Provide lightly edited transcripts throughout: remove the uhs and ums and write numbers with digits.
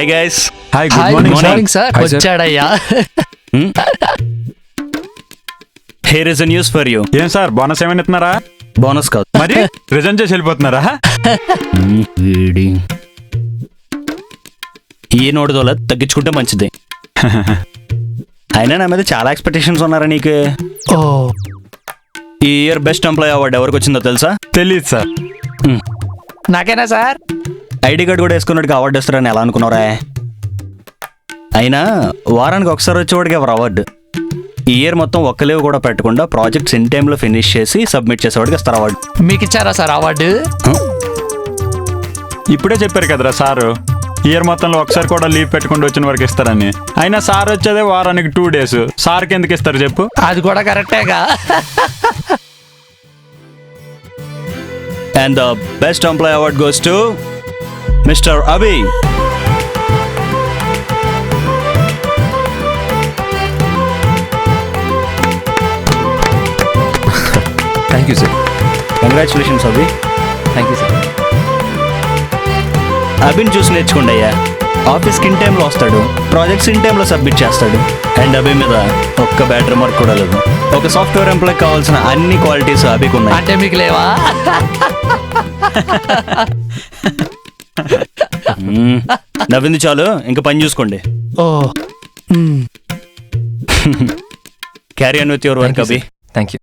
Hi guys. Hi, good morning sir. వచ్చాడయ్యా. Here is a news for you. ఏం sir, bonus ఏమైనా ఇస్తున్నారా? Bonus కాదు, మరి రిజైన్ చేసి వెళ్ళిపోతున్నారా? వీడి ఈ నోటిదోలా తగ్గించుకుంటే మంచిది. అయినా నా మీద చాలా ఎక్స్పెక్టేషన్స్ ఉన్నారా నీకు? ఓ, ఈ ఇయర్ బెస్ట్ ఎంప్లాయ్ అవార్డు ఎవరికి వచ్చిందో తెలుసా? తెలియదు సార్. నాకేనా సార్? ఐడి కార్డు కూడా వేసుకున్నట్టుగా అవార్డు ఇస్తారని ఎలా అనుకున్నారా? అయినా వారానికి ఒకసారి వచ్చేవాడికి ఎవరు అవార్డు? ఈ ఇయర్ మొత్తం ఒక్క లీవ్ కూడా పెట్టకుండా ప్రాజెక్ట్స్ ఇన్ టైంలో ఫినిష్ చేసి సబ్మిట్ చేసేవాడికి ఇస్తారు అవార్డు. మీకు ఇచ్చారా సార్ అవార్డు? ఇప్పుడే చెప్పారు కదరా సారు, ఇయర్ మొత్తంలో ఒకసారి కూడా లీవ్ పెట్టుకుంటూ వచ్చిన వరకు ఇస్తారని. అయినా సార్ వచ్చేదే వారానికి 2 days. సార్కి ఎందుకు ఇస్తారు చెప్పు? అది కూడా కరెక్టేగా. And the best employee award goes to Mr. Abhi. Thank you sir. Congratulations, Abhi. Thank you sir. అభిని చూసి నేర్చుకోండి అయ్యా. ఆఫీస్కి ఇన్ టైంలో వస్తాడు, ప్రాజెక్ట్స్ ఇన్ టైంలో సబ్మిట్ చేస్తాడు. అండ్ అభి మీద ఒక్క బ్యాటరీ మార్క్ కూడా లేదు. ఒక సాఫ్ట్వేర్ ఎంప్లాయ్ కావాల్సిన అన్ని క్వాలిటీస్ అభికి ఉన్నాయి. అంటే మీకు లేవా? నవ్వింది చాలు, ఇంకా పని చూసుకోండి. ఓ, carry on with your work Abhi. Thank you.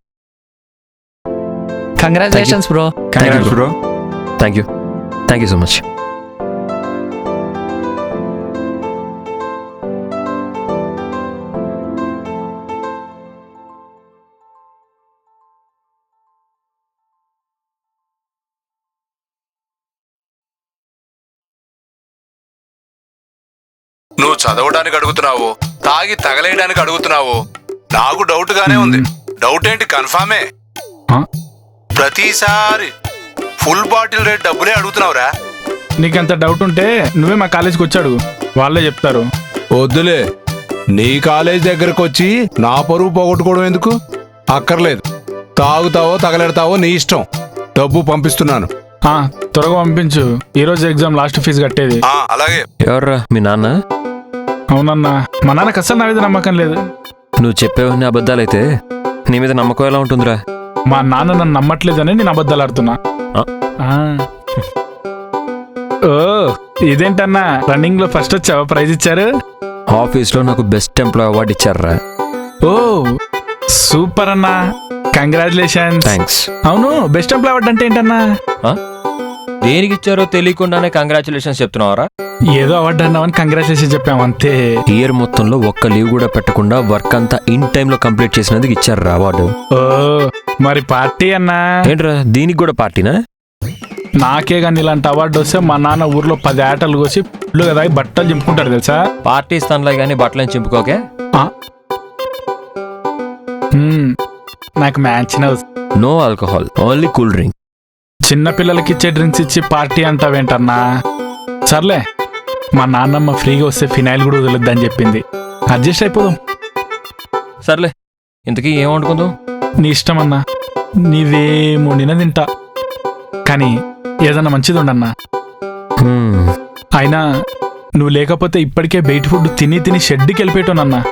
Congratulations bro. Bro. Thank you. Thank you so much. నువ్వు చదవడానికి అడుగుతున్నావు, తాగి తగలేయడానికి అడుగుతున్నావు. నాకు డౌట్ గానే ఉంది. డౌట్ ఏంటి? కన్ఫామే. ప్రతిసారి ఫుల్ బాటిల్ రేట్ డబ్బులే అడుగుతున్నావురా. నీకంత డౌట్ ఉంటే నువ్వే మా కాలేజీకి వచ్చాడు, వాళ్ళే చెప్తారు. వద్దులే, నీ కాలేజ్ దగ్గరకు వచ్చి నా పరువు పోగొట్టుకోవడం ఎందుకు? అక్కర్లేదు. తాగుతావో తగలెడతావో నీ ఇష్టం. డబ్బు పంపిస్తున్నాను. త్వరగా పంపించు, ఈరోజు ఎగ్జామ్ లాస్ట్ ఫీజు కట్టేది. అలాగే. ఎవర్రా మీ నాన్న? అవునన్నా, మా నాన్నకు అస్సలు నా మీద నమ్మకం లేదు. నువ్వు చెప్పేవన్నీ అబద్ధాలైతే నీ మీద నమ్మకం ఎలా ఉంటుందిరా? మా నాన్న నన్ను నమ్మట్లేదని నేను అబద్ధాలు ఆడుతున్నా. ఓ, ఇదేంటన్నా రన్నింగ్ లో ఫస్ట్ వచ్చావా? ప్రైజ్ ఇచ్చారు. ఆఫీస్లో నాకు బెస్ట్ ఎంప్లాయ్ అవార్డు ఇచ్చారా. ఓ సూపర్ అన్నా, కంగ్రాచులేషన్స్. థ్యాంక్స్. అవును, బెస్ట్ ఎంప్లాయ్ అవార్డు అంటే ఏంటన్నా? దేనికి ఇచ్చారో తెలియకుండానే కంగ్రాచులేషన్స్ చెప్తున్నావరా? ఏదో అవార్డు అన్నావని కంగ్రాచులేషన్ చెప్పాము అంతే. ఇయర్ మొత్తంలో ఒక్క లీవ్ కూడా పెట్టకుండా వర్క్ అంతా ఇన్ టైమ్ లో కంప్లీట్ చేసినందుకు ఇచ్చారు అవార్డు. ఓ మరి పార్టీ అన్నా? ఏంట్రా దీనికి కూడా పార్టీనా? నాకే గాని ఇలాంటి అవార్డు వస్తే మా నాన్న ఊర్లో 10 ఆటలు కోసి ఫుల్గా తాగి బట్టలు చింపుకుంటారు తెలుసా. పార్టీ స్థానంలో కానీ బట్టలని చింపుకోకే. నాకు match no alcohol, only cool drink. చిన్న పిల్లలకి ఇచ్చే డ్రింక్స్ ఇచ్చి పార్టీ అంటావేంటన్నా? సర్లే, మా నాన్నమ్మ ఫ్రీగా వస్తే ఫినాయిల్ కూడా వదలొద్దని చెప్పింది. అడ్జస్ట్ అయిపోదాం. సర్లే, ఇంతకీ ఏం వండుకుందాం? నీ ఇష్టం అన్నా, నీవేమో నిన్న తింటా, కానీ ఏదన్నా మంచిది ఉండన్నా. అయినా నువ్వు లేకపోతే ఇప్పటికే బయట ఫుడ్ తిని తిని షెడ్కి వెళ్ళిపోయానన్నా.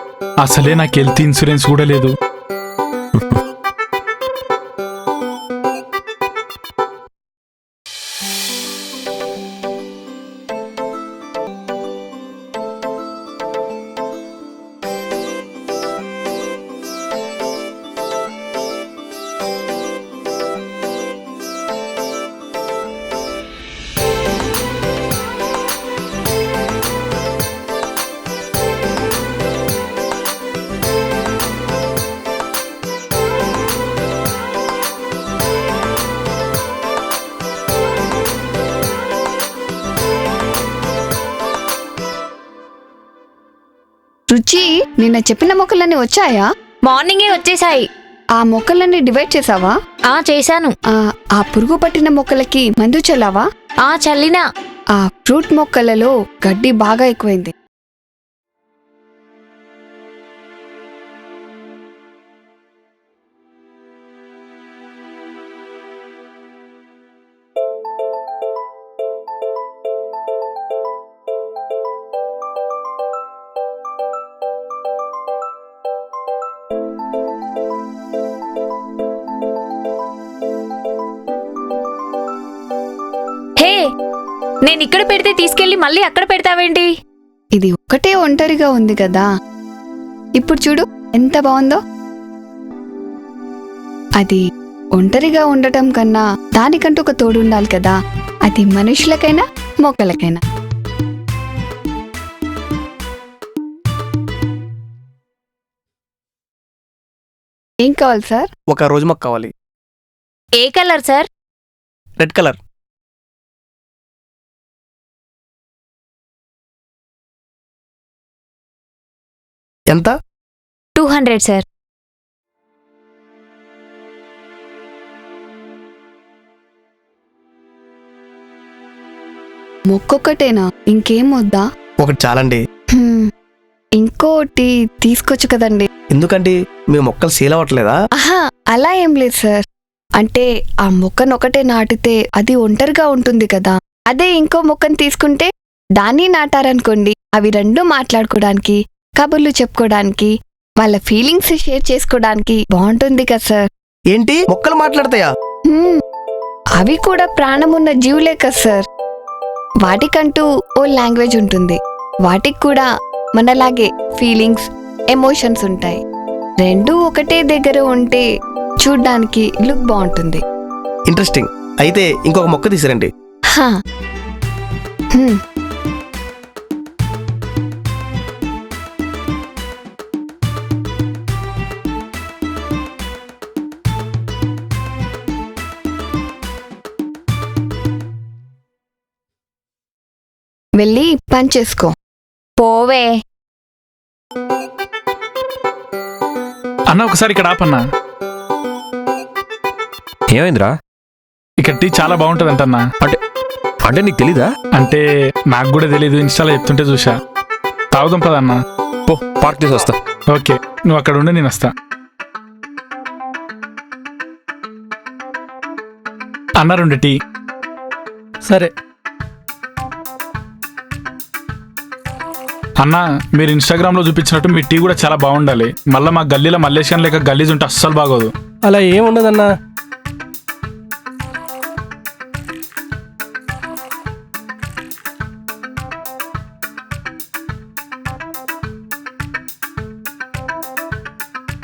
అసలే నాకు హెల్త్ ఇన్సూరెన్స్ కూడా లేదు. రుచి, నిన్న చెప్పిన మొక్కలన్నీ వచ్చాయా? మార్నింగే వచ్చేసాయి. ఆ మొక్కలన్నీ డివైడ్ చేసావా? చేశాను. ఆ పురుగు పట్టిన మొక్కలకి మందు చల్లావా? చల్లినా. ఆ ఫ్రూట్ మొక్కలలో గడ్డి బాగా ఎక్కువైంది. నేను ఇక్కడ పెడితే తీసుకెళ్లి మళ్ళీ అక్కడ పెడతావేంటి? ఇది ఒక్కటే ఒంటరిగా ఉంది కదా, ఇప్పుడు చూడు ఎంత బాగుందో. అది ఒంటరిగా ఉండటం కన్నా దానికంటూ ఒక తోడు ఉండాలి కదా, అది మనుషులకైనా మొక్కలకైనా. ఏం కావాలి సార్? ఒక రోజు మొక్క కావాలి. ఏ కలర్ సార్? Red colour. ఎంత? 200 సార్. మొక్కొక్కటేనా, ఇంకేం వద్దా? ఒకటి చాలండి. హ్మ్, ఇంకోటి తీసుకోవచ్చు కదండి. ఎందుకండి మీ మొక్కలు సేల్ అవ్వట్లేదా? ఆహా, అలా ఏం లేదు సార్. అంటే ఆ మొక్కనొకటే నాటితే అది ఒంటరిగా ఉంటుంది కదా, అదే ఇంకో మొక్కను తీసుకుంటే దాన్ని నాటారనుకోండి, అవి రెండు మాట్లాడుకోవడానికి, కబుర్లు చెప్పుకోవడానికి, వాళ్ళ ఫీలింగ్స్ షేర్ చేసుకోవడానికి బాగుంటుంది కదా సార్. ఏంటి మొక్కలు మాట్లాడతాయా? హ్మ్, అవి కూడా ప్రాణమున్న జీవులే కదా సార్. వాటికంటూ ఓ లాంగ్వేజ్ ఉంటుంది, వాటికి కూడా మనలాగే ఫీలింగ్స్, ఎమోషన్స్ ఉంటాయి. రెండూ ఒకటే దగ్గర ఉంటే చూడ్డానికి లుక్ బాగుంటుంది. ఇంట్రెస్టింగ్. అయితే ఇంకొక మొక్క తీసిరండి. హా. హ్మ్. వెళ్ళి పని చేసుకో. పోవే. అన్న ఒకసారి ఇక్కడ ఆపన్నా. ఏమైందిరా? ఇక్కడ టీ చాలా బాగుంటుందంటన్నా. అంటే నీకు తెలీదా? అంటే నాకు కూడా తెలీదు, ఇన్స్టాలో చెప్తుంటే చూసా. తాగుదాం పదన్నా. పో, పార్క్ చేసి వస్తా. ఓకే, నువ్వు అక్కడ ఉండి నేను వస్తా. అన్న 2 టీ. సరే. అన్న, మీరు ఇన్స్టాగ్రామ్ లో చూపించినట్టు మీ టీ కూడా చాలా బాగుండాలి. మళ్ళీ మా గల్లీలో మల్లేషియన్ లేక గల్లీజ్ ఉంటే అస్సలు బాగోదు. అలా ఏం ఉండదన్నా.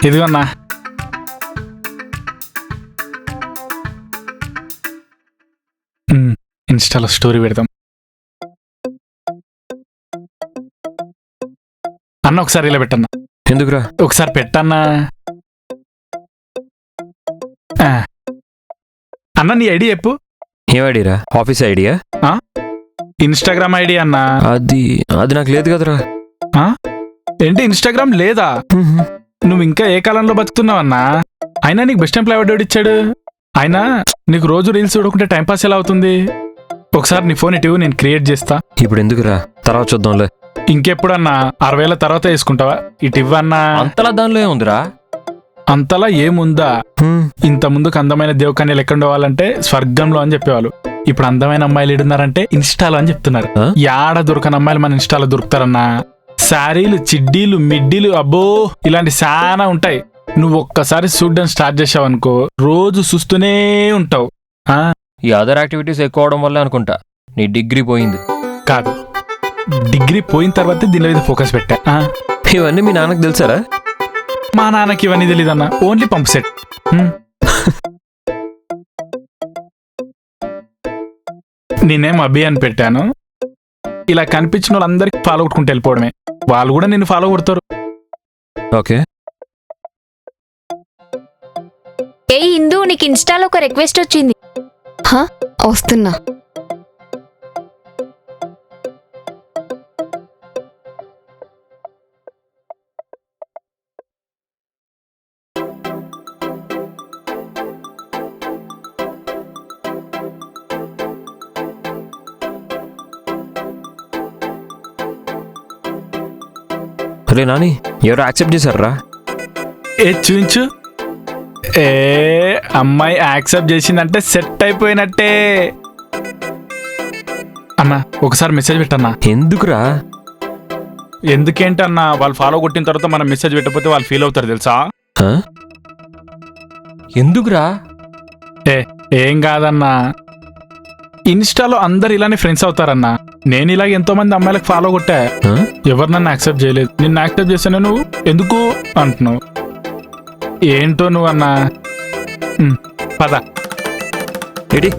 ఇదిగన్నా. ఇన్స్టాలో స్టోరీ పెడదాం. అన్న ఒకసారి ఇలా పెట్టన్నా. ఎందుకురా? ఒకసారి పెట్టన్నా. ఆ. అన్న నీ ఐడి చెప్పు. ఏం idea? Office idea? Instagram ID అన్నా. అది నాకు లేదు కదరా. ఏంటి ఇన్స్టాగ్రామ్ లేదా? నువ్వు ఇంకా ఏ కాలంలో బతుకుతున్నావన్నా? అయినా నీకు బెస్ట్ ఎంప్లాయ్ అవార్డు ఇచ్చాడు. అయినా నీకు రోజు రీల్స్ చూడకుంటే టైంపాస్ ఎలా అవుతుంది? ఒకసారి నీ ఫోన్ ఇటు, నేను క్రియేట్ చేస్తా. ఇప్పుడు ఎందుకురా? తర్వాత చూద్దాంలే. ఇంకెప్పుడన్నా 60,000 తర్వాత వేసుకుంటావా? ఇటు ఇవ్వన్నా. అంతలా దానిలో ఏముందిరా? అంతలా ఏముందా? ఇంత ముందుకు అందమైన దేవకన్యలు ఎక్కడ ఉండేవాళ్ళంటే స్వర్గంలో అని చెప్పేవాళ్ళు. ఇప్పుడు అందమైన అమ్మాయిలు ఏడున్నారంటే ఇన్స్టాలో అని చెప్తున్నారు. యాడ దొరకని అమ్మాయిలు మన ఇన్స్టాలో దొరుకుతారన్నా. శారీలు, చిడ్డీలు, మిడ్డీలు, అబ్బో ఇలాంటి చాలా ఉంటాయి. నువ్వు ఒక్కసారి చూడడం స్టార్ట్ చేసావనుకో, రోజు చూస్తూనే ఉంటావు. ఈ అదర్ యాక్టివిటీస్ ఎక్కువ అవడం వల్లే అనుకుంటా నీ డిగ్రీ పోయింది. కాదు, డిగ్రీ పోయిన తర్వాత దీని మీద ఫోకస్ పెట్టా. ఇవన్నీ మీ నాన్నకు తెలుసారా? మా నాన్నకి ఇవన్నీ తెలీదన్నా, ఓన్లీ పంప్ సెట్. నేనేం అభి అని పెట్టాను. ఇలా కనిపించిన వాళ్ళందరికీ ఫాలో కొట్టుకుంటూ వెళ్ళిపోవడమే. వాళ్ళు కూడా నిన్ను ఫాలో కొడతారు. ఓకే. ఏ ఇందు, నీకు ఇన్స్టాలో ఒక రిక్వెస్ట్ వచ్చింది. వస్తున్నా. అరే నాని, ఎవరు యాక్సెప్ట్ చేశారా? చూయించు. అమ్మాయి యాక్సెప్ట్ చేసిందంటే సెట్ అయిపోయినట్టే. అన్నా ఒకసారి మెసేజ్ పెట్టన్నా. ఎందుకురా? ఎందుకేంటన్నా, వాళ్ళు ఫాలో కొట్టిన తర్వాత మనం మెసేజ్ పెట్టకపోతే వాళ్ళు ఫీల్ అవుతారు తెలుసా? ఎందుకురా? ఏం కాదన్నా, ఇన్స్టాలో అందరు ఇలానే ఫ్రెండ్స్ అవుతారన్నా. నేను ఇలాగ ఎంతో మంది అమ్మాయిలకు ఫాలో కొట్టా, ఆ? ఎవరు నన్ను యాక్సెప్ట్ చేయలేదు. నిన్ను యాక్సెప్ట్ చేశాను, నువ్వు ఎందుకు అంటున్నావు. ఏంటో నువ్వు అన్నా. పద. ఏంటి